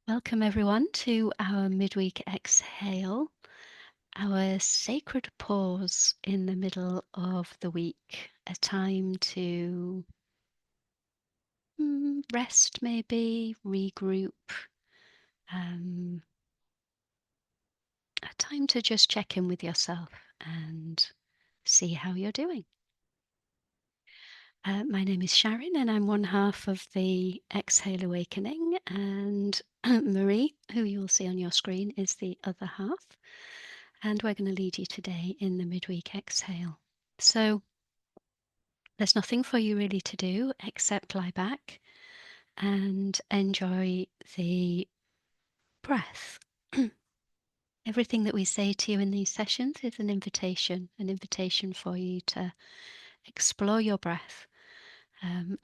Welcome everyone to our Midweek Exhale, our sacred pause in the middle of the week, a time to rest maybe, regroup, a time to just check in with yourself and see how you're doing. My name is Sharyn and I'm one half of the Exhale Awakening, and Marie, who you'll see on your screen, is the other half. And we're going to lead you today in the Midweek Exhale. So there's nothing for you really to do except lie back and enjoy the breath. Everything that we say to you in these sessions is an invitation for you to explore your breath,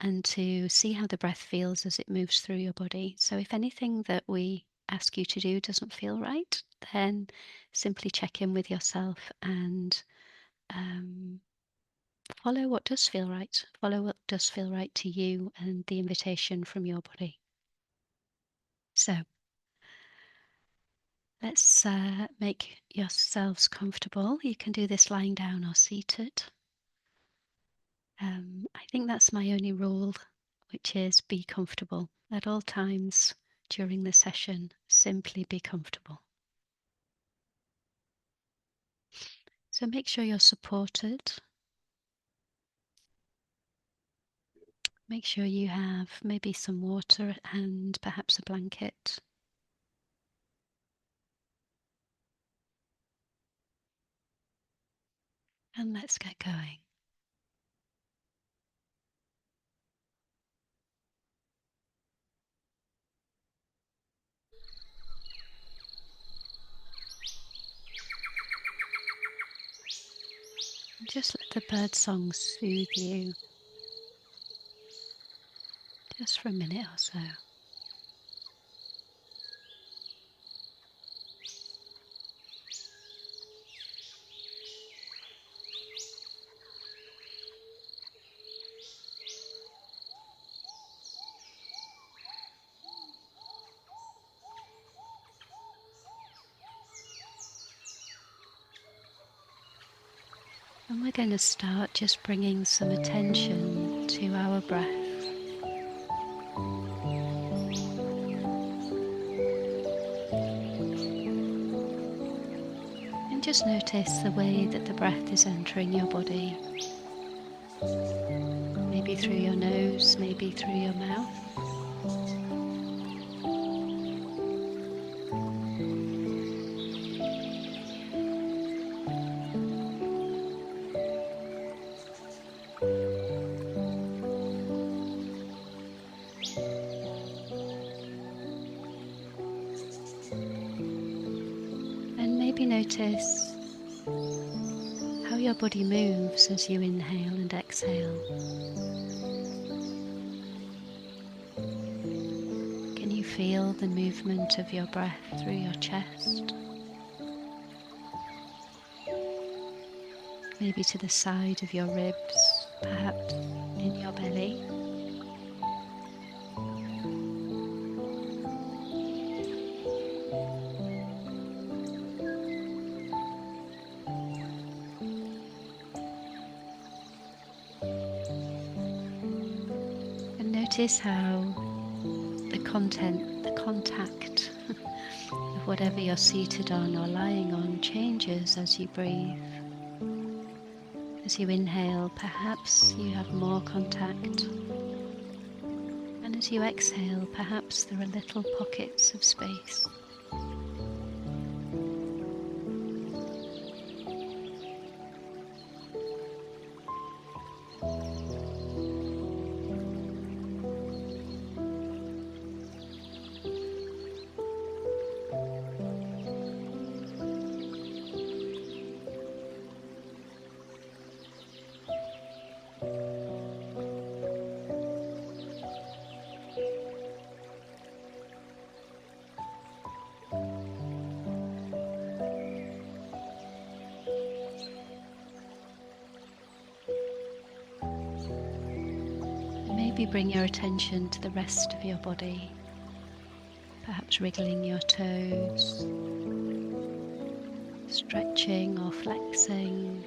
and to see how the breath feels as it moves through your body. So if anything that we ask you to do doesn't feel right, then simply check in with yourself and follow what does feel right. Follow what does feel right to you and the invitation from your body. So let's make yourselves comfortable. You can do this lying down or seated. I think that's my only rule, which is be comfortable at all times during the session. Simply be comfortable. So make sure you're supported. Make sure you have maybe some water and perhaps a blanket. And let's get going. Just let the birdsong soothe you, just for a minute or so. And we're going to start just bringing some attention to our breath. And just notice the way that the breath is entering your body. Maybe through your nose, maybe through your mouth. And maybe notice how your body moves as you inhale and exhale. Can you feel the movement of your breath through your chest? Maybe to the side of your ribs, perhaps in your belly. Notice how the contact of whatever you're seated on or lying on changes as you breathe. As you inhale, perhaps you have more contact. And as you exhale, perhaps there are little pockets of space. Maybe bring your attention to the rest of your body. perhaps wriggling your toes, stretching or flexing.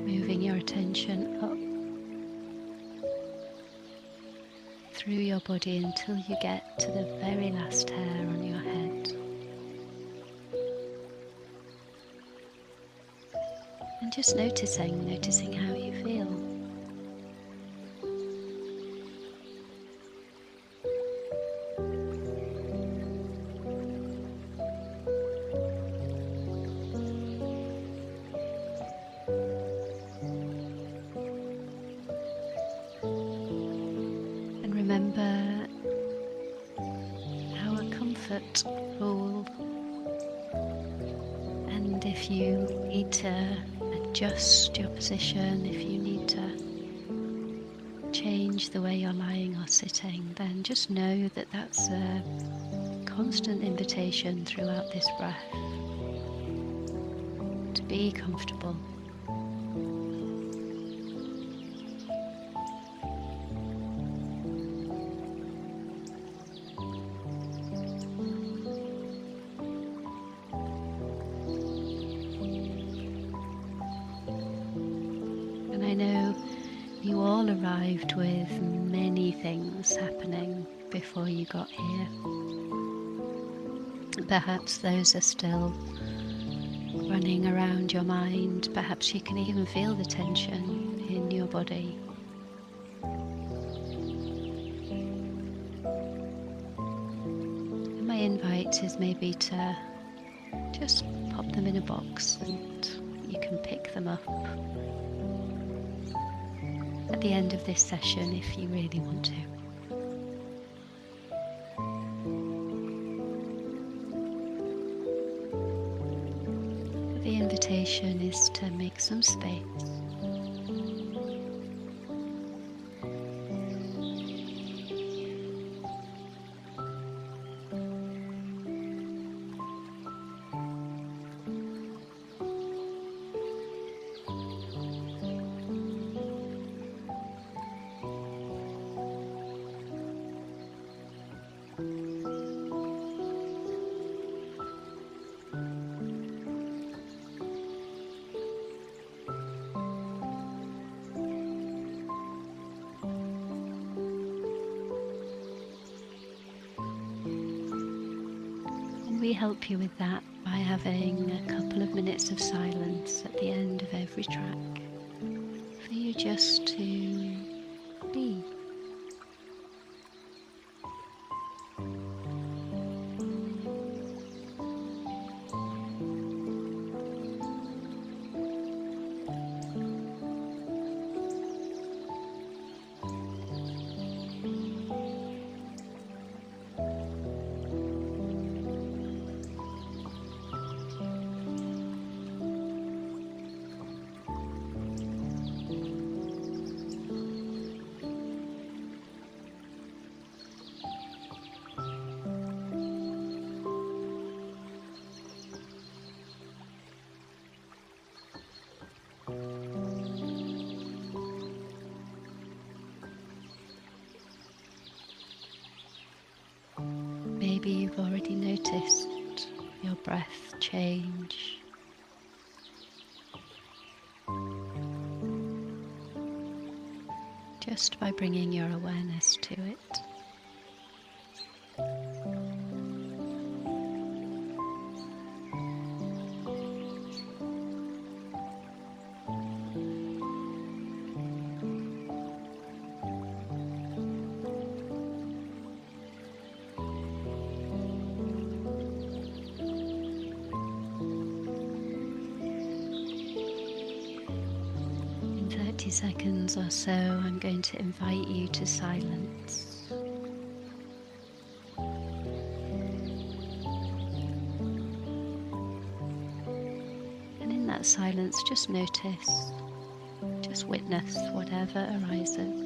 Moving your attention up through your body until you get to the very last hair on your head. And just noticing how you feel. And remember our comfort rule. And if you need to adjust your position, if you need to change the way you're lying or sitting, then just know that that's a constant invitation throughout this breath to be comfortable. And I know you all arrived with many things happening before you got here. Perhaps those are still running around your mind. Perhaps you can even feel the tension in your body. And my invite is maybe to just pop them in a box and you can pick them up at the end of this session if you really want to. The invitation is to make some space. We help you with that by having a couple of minutes of silence at the end of every track for you just to be. Maybe you've already noticed your breath change. Just by bringing your awareness to it. In 30 seconds or so, I'm going to invite you to silence. And in that silence, just notice, just witness whatever arises.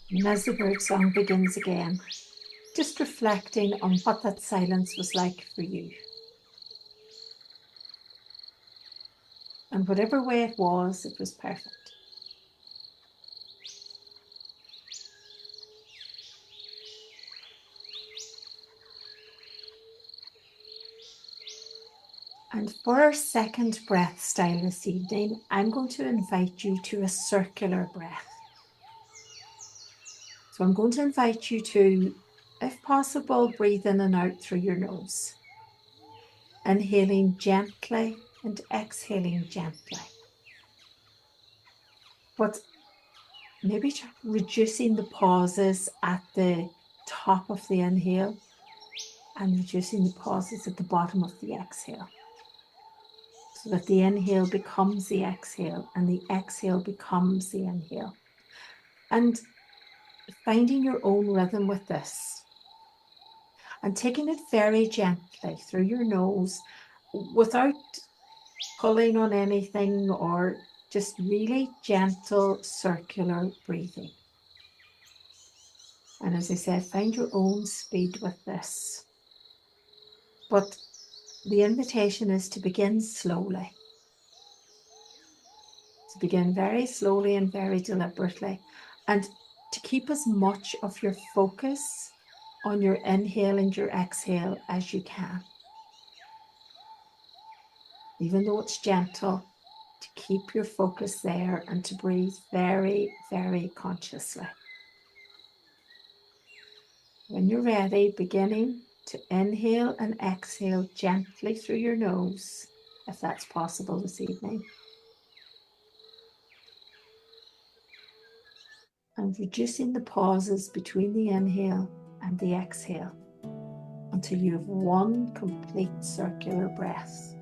And as the birdsong begins again, just reflecting on what that silence was like for you. And whatever way it was perfect. And for our second breath style this evening, I'm going to invite you to a circular breath. So I'm going to invite you to, if possible, breathe in and out through your nose. Inhaling gently and exhaling gently. But maybe reducing the pauses at the top of the inhale and reducing the pauses at the bottom of the exhale. So that the inhale becomes the exhale and the exhale becomes the inhale. And finding your own rhythm with this. And taking it very gently through your nose without pulling on anything, or just really gentle circular breathing. And as I said, find your own speed with this. But the invitation is to begin slowly. To begin very slowly and very deliberately. And to keep as much of your focus on your inhale and your exhale as you can. Even though it's gentle, to keep your focus there and to breathe very, very consciously. When you're ready, beginning to inhale and exhale gently through your nose, if that's possible this evening. And reducing the pauses between the inhale and the exhale until you have one complete circular breath.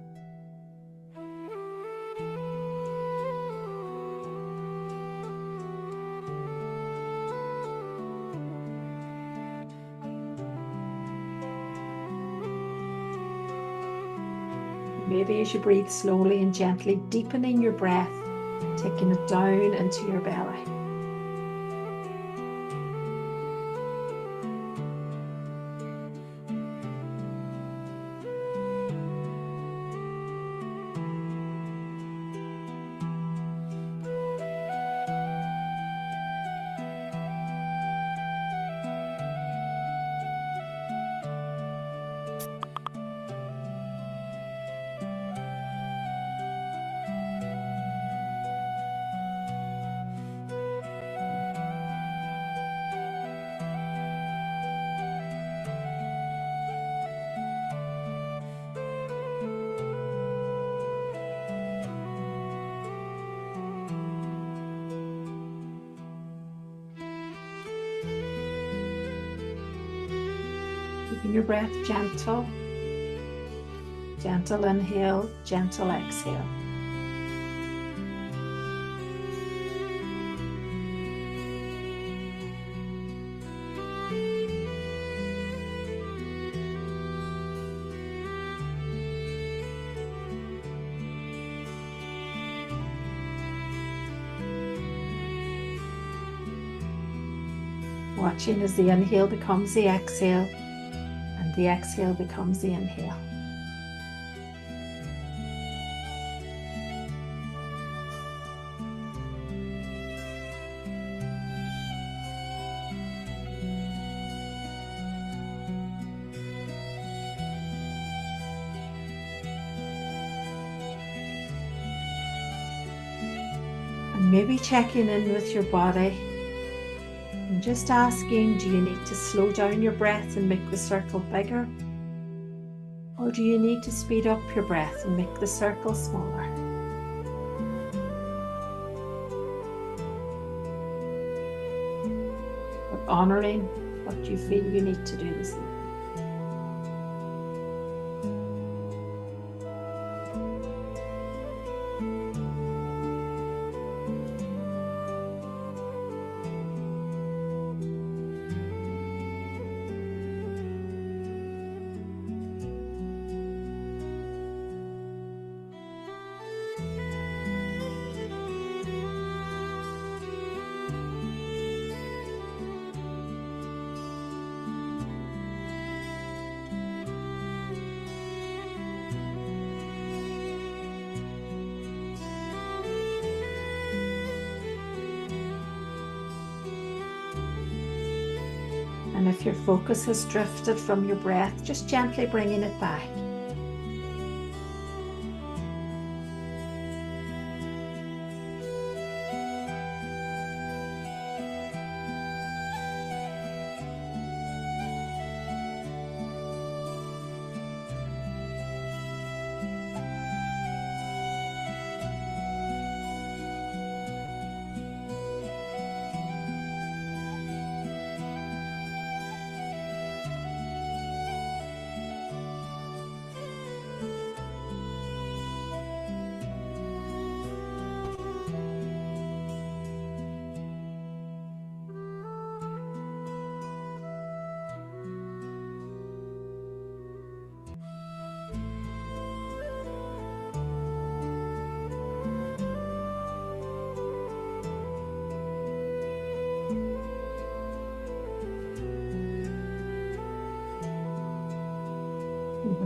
Maybe as you breathe slowly and gently, deepening your breath, taking it down into your belly. Keeping your breath gentle. Gentle inhale, gentle exhale. Watching as the inhale becomes the exhale and the exhale becomes the inhale. And maybe checking in with your body and just asking, do you need to slow down your breath and make the circle bigger? Or do you need to speed up your breath and make the circle smaller? But honouring what you feel you need to do this evening. If your focus has drifted from your breath, just gently bringing it back.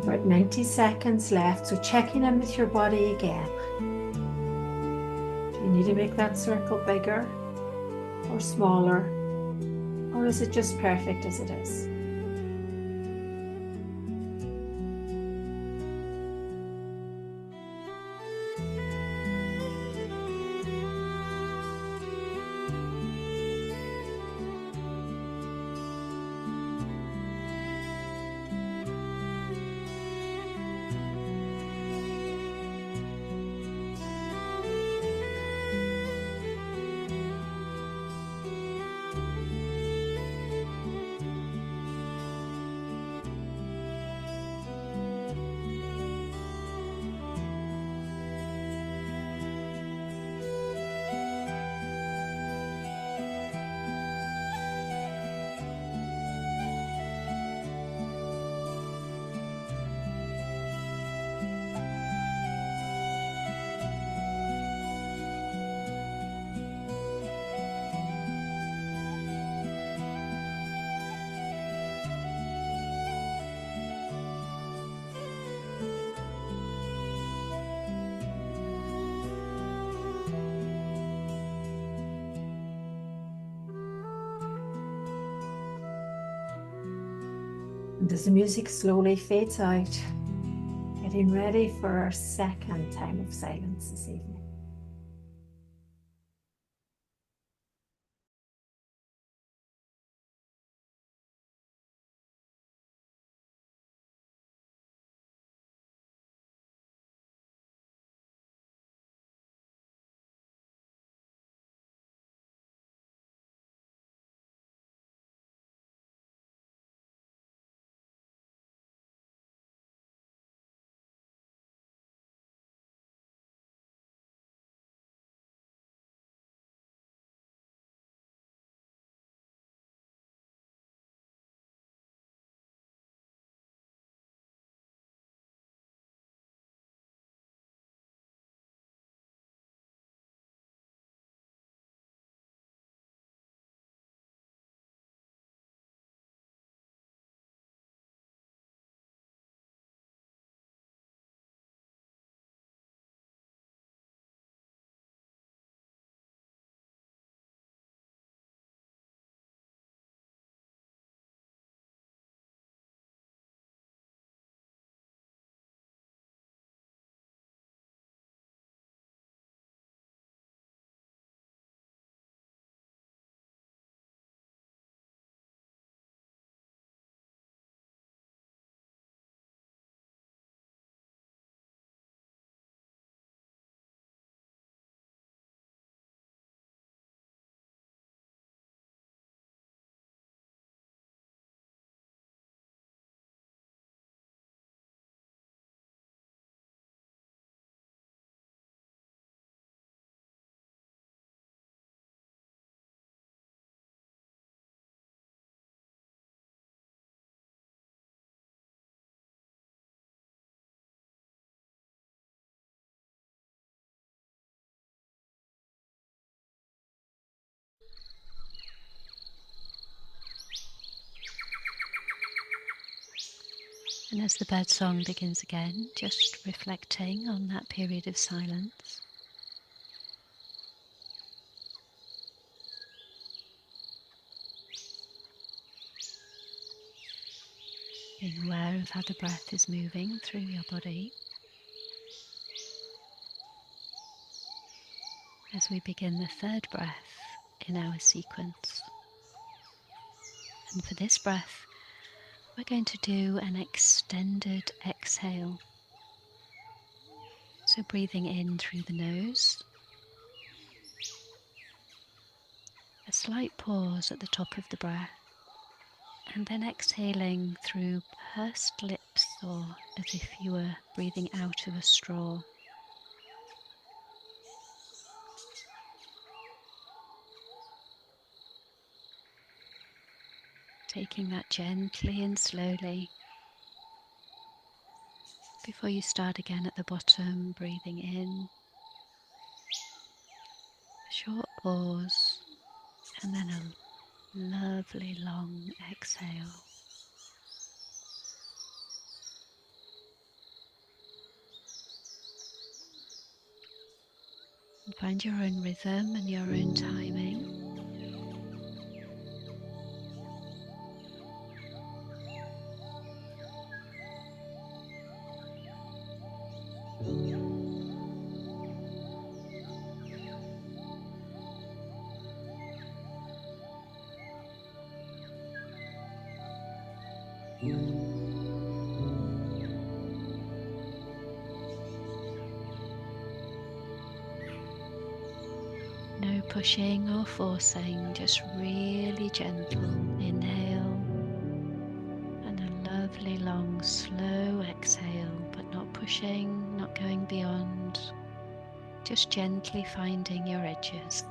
About 90 seconds left, so checking in with your body again. Do you need to make that circle bigger or smaller, or is it just perfect as it is? And as the music slowly fades out, getting ready for our second time of silence this evening. And as the birdsong begins again, just reflecting on that period of silence. being aware of how the breath is moving through your body. As we begin the third breath in our sequence. And for this breath, we're going to do an extended exhale. So breathing in through the nose, a slight pause at the top of the breath, and then exhaling through pursed lips, or as if you were breathing out of a straw. Taking that gently and slowly. Before you start again at the bottom, breathing in, a short pause, and then a lovely long exhale. And find your own rhythm and your own timing. No pushing or forcing, just really gentle inhale and a lovely long slow exhale, but not pushing, not going beyond, just gently finding your edges.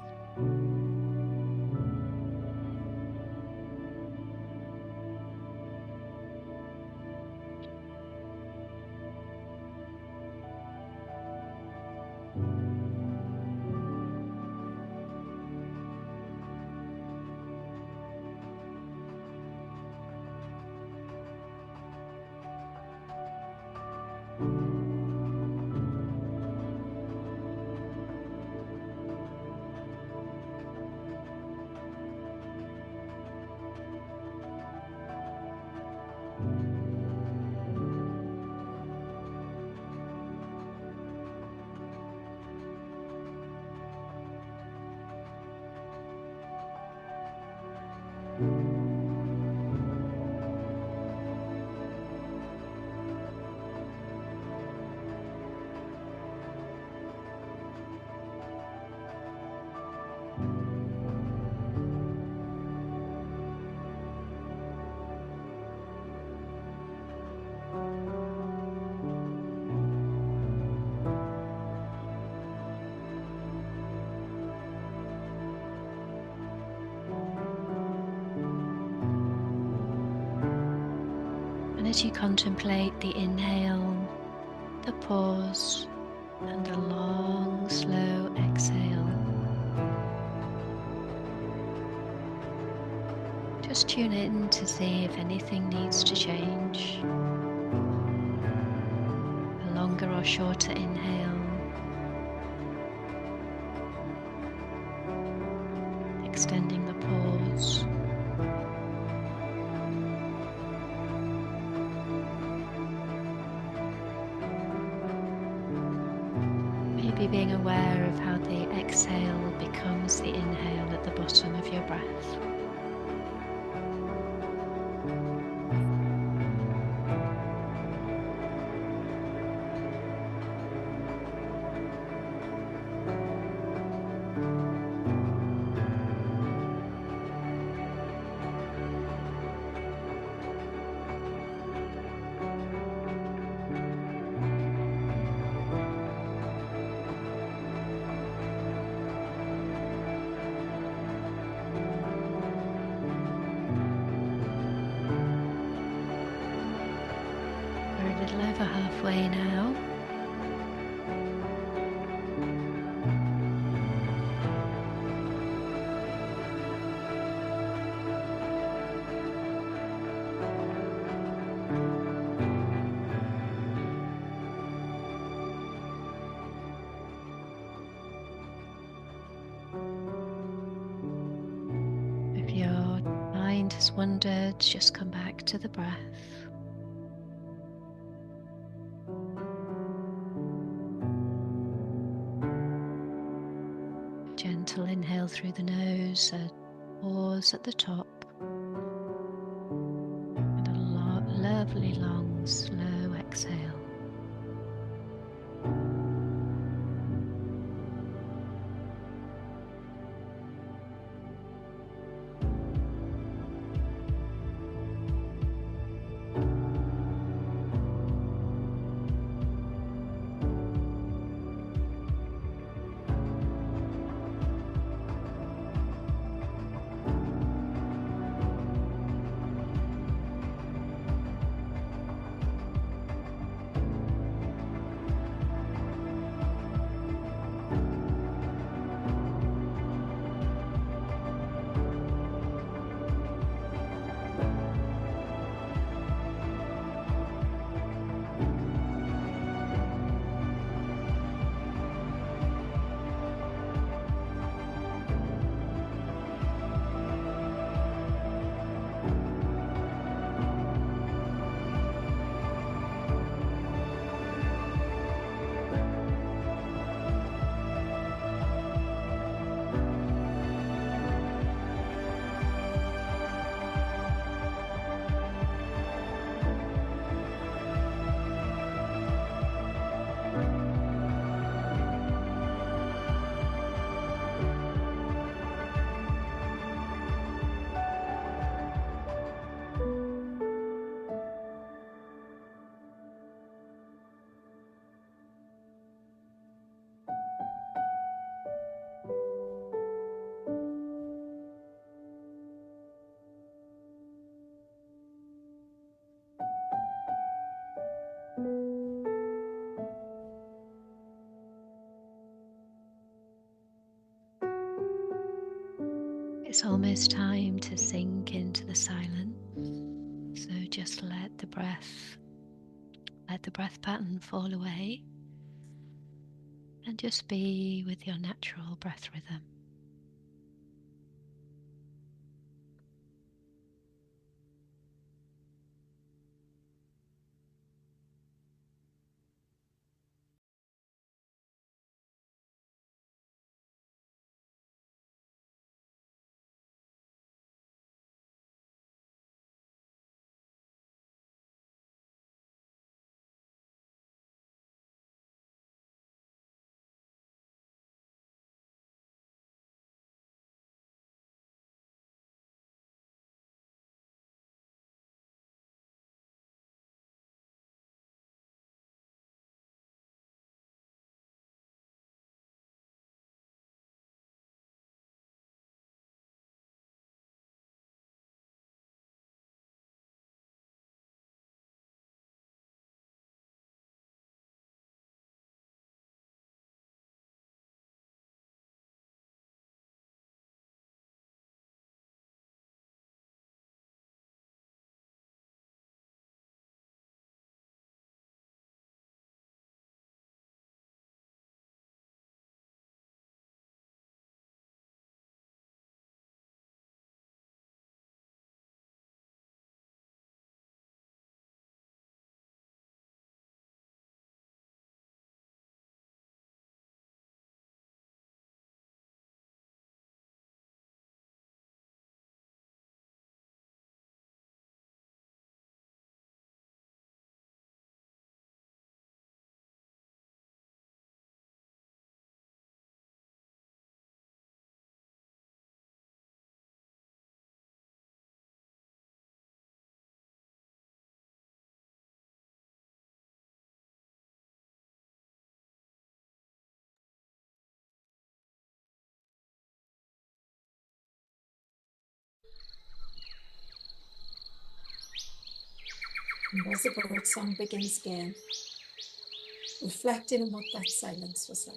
And as you contemplate the inhale, the pause, and the long, slow exhale, just tune in to see if anything needs to change. A longer or shorter inhale, extending the pause. Maybe being aware of how the exhale becomes the inhale at the bottom of your breath. A little over halfway now. If your mind has wandered, just come back to the breath. gentle inhale through the nose, a pause at the top, and a lovely long slow exhale. It's almost time to sink into the silence. So just let the breath pattern fall away and just be with your natural breath rhythm. And as the birdsong begins again, reflecting on what that silence was like.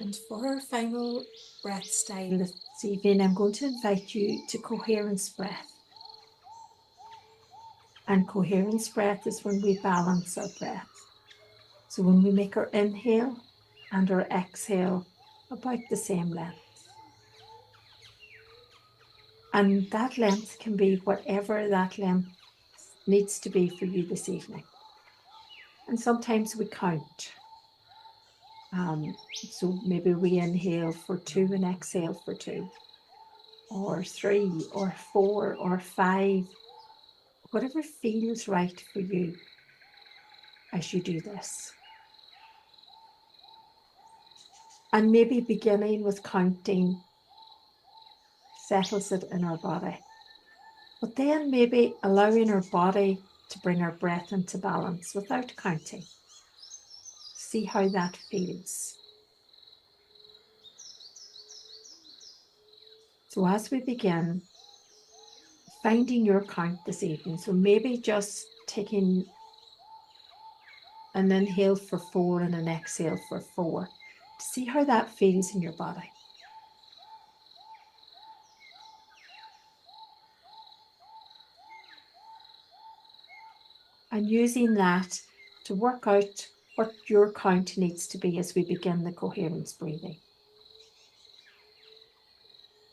And for our final breath style this evening, I'm going to invite you to coherence breath. And coherence breath is when we balance our breath. So when we make our inhale and our exhale about the same length. And that length can be whatever that length needs to be for you this evening. And sometimes we count. So maybe we inhale for 2 and exhale for 2, or 3, or 4, or 5, whatever feels right for you as you do this. And maybe beginning with counting settles it in our body. But then maybe allowing our body to bring our breath into balance without counting. See how that feels. So as we begin, finding your count this evening. So maybe just taking an inhale for 4 and an exhale for 4. See how that feels in your body. And using that to work out what your count needs to be as we begin the coherence breathing.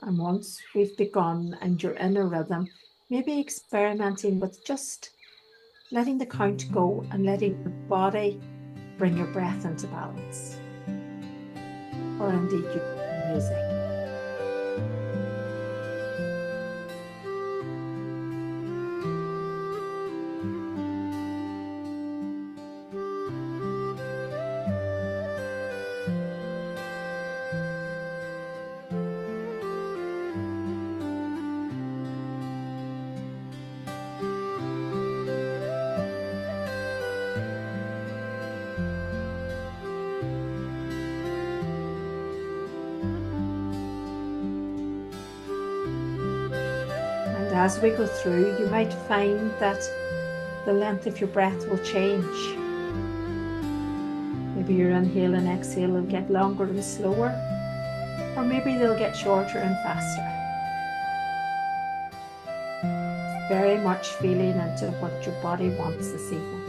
And once we've begun and you're in a rhythm, maybe experimenting with just letting the count go and letting your body bring your breath into balance. Or indeed your music. As we go through, you might find that the length of your breath will change. Maybe your inhale and exhale will get longer and slower, or maybe they'll get shorter and faster. Very much feeling into what your body wants this evening.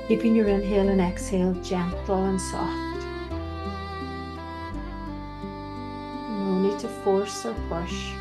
Keeping your inhale and exhale gentle and soft. No need to force or push.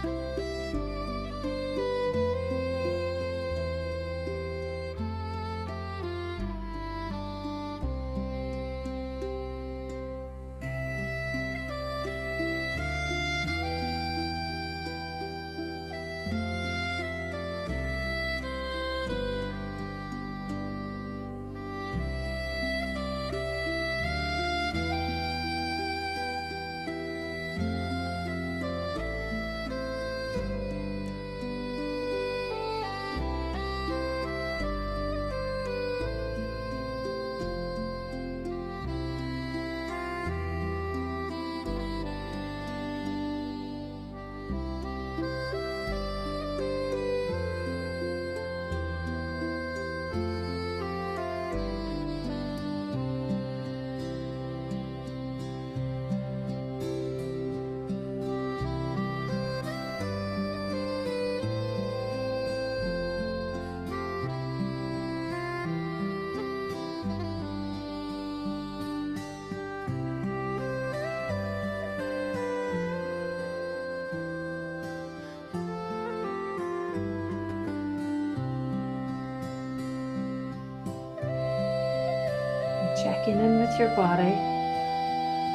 Checking in with your body,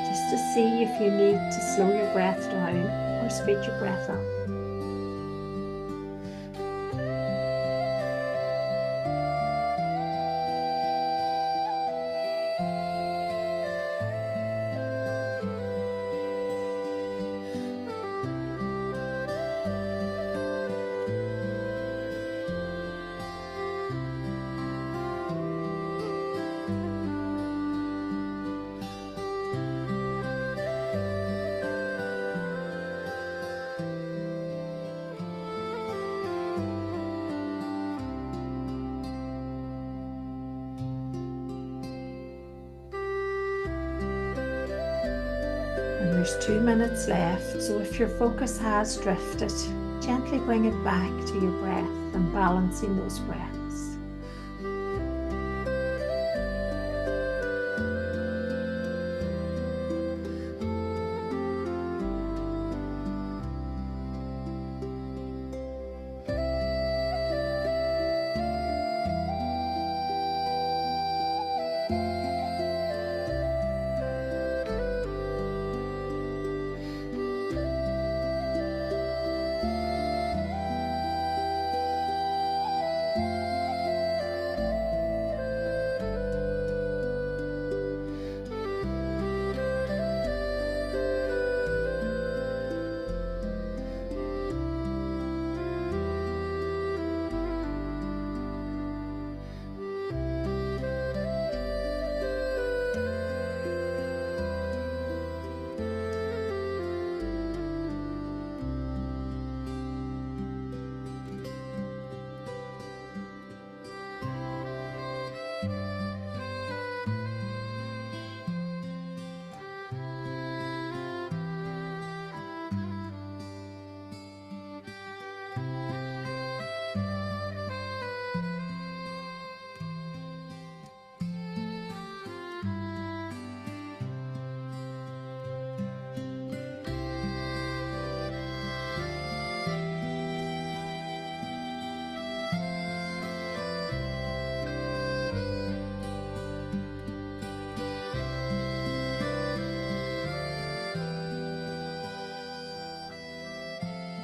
just to see if you need to slow your breath down or speed your breath up. There's 2 minutes left, so if your focus has drifted, gently bring it back to your breath and balancing those breaths.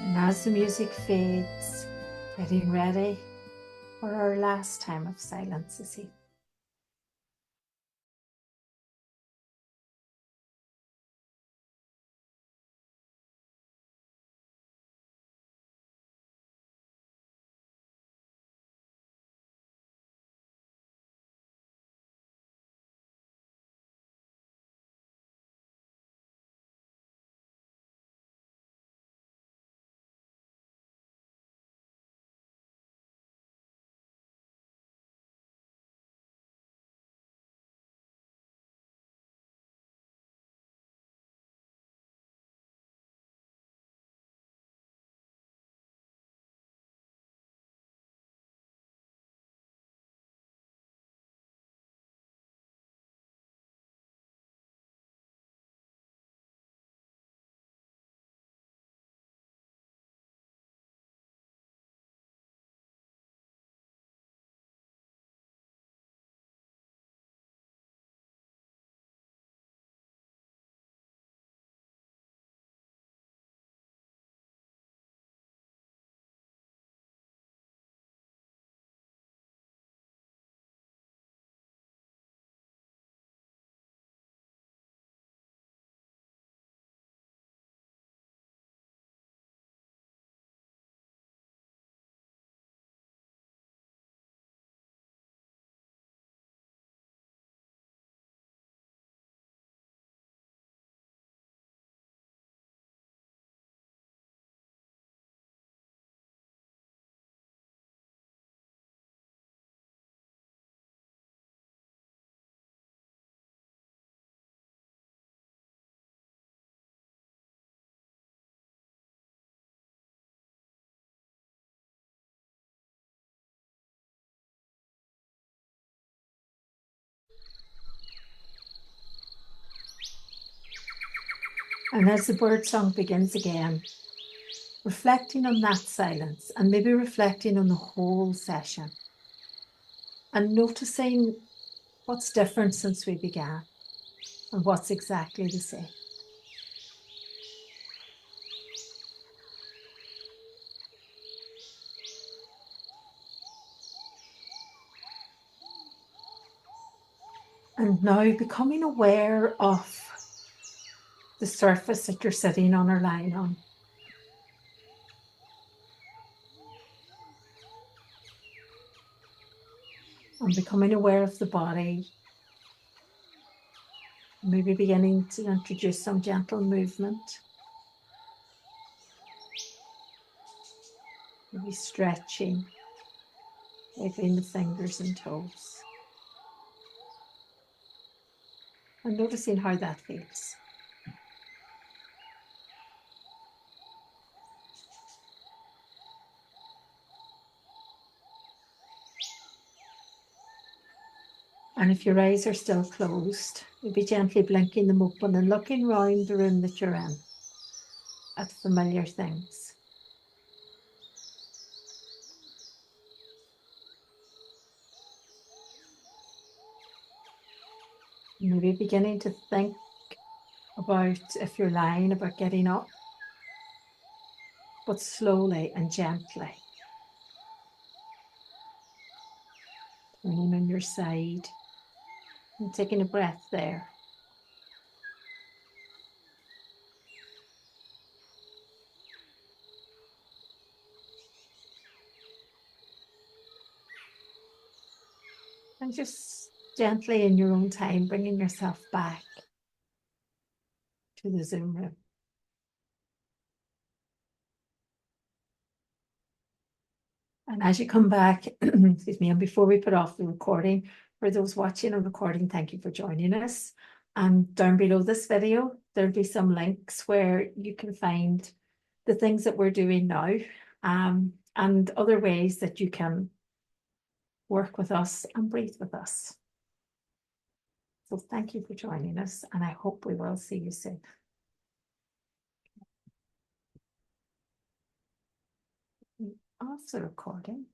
And as the music fades, getting ready for our last time of silence this evening. And as the birdsong begins again, reflecting on that silence and maybe reflecting on the whole session and noticing what's different since we began and what's exactly the same. And now becoming aware of the surface that you're sitting on or lying on. And becoming aware of the body. Maybe beginning to introduce some gentle movement. Maybe stretching, wiggling the fingers and toes. And noticing how that feels. And if your eyes are still closed, maybe gently blinking them open and looking round the room that you're in at familiar things. Maybe beginning to think about, if you're lying, about getting up, but slowly and gently. Turning on your side and taking a breath there. And just gently in your own time, bringing yourself back to the Zoom room. And as you come back, excuse me, and before we put off the recording, for those watching on recording, thank you for joining us. And down below this video, there'll be some links where you can find the things that we're doing now, and other ways that you can work with us and breathe with us. So thank you for joining us, and I hope we will see you soon. Off the recording.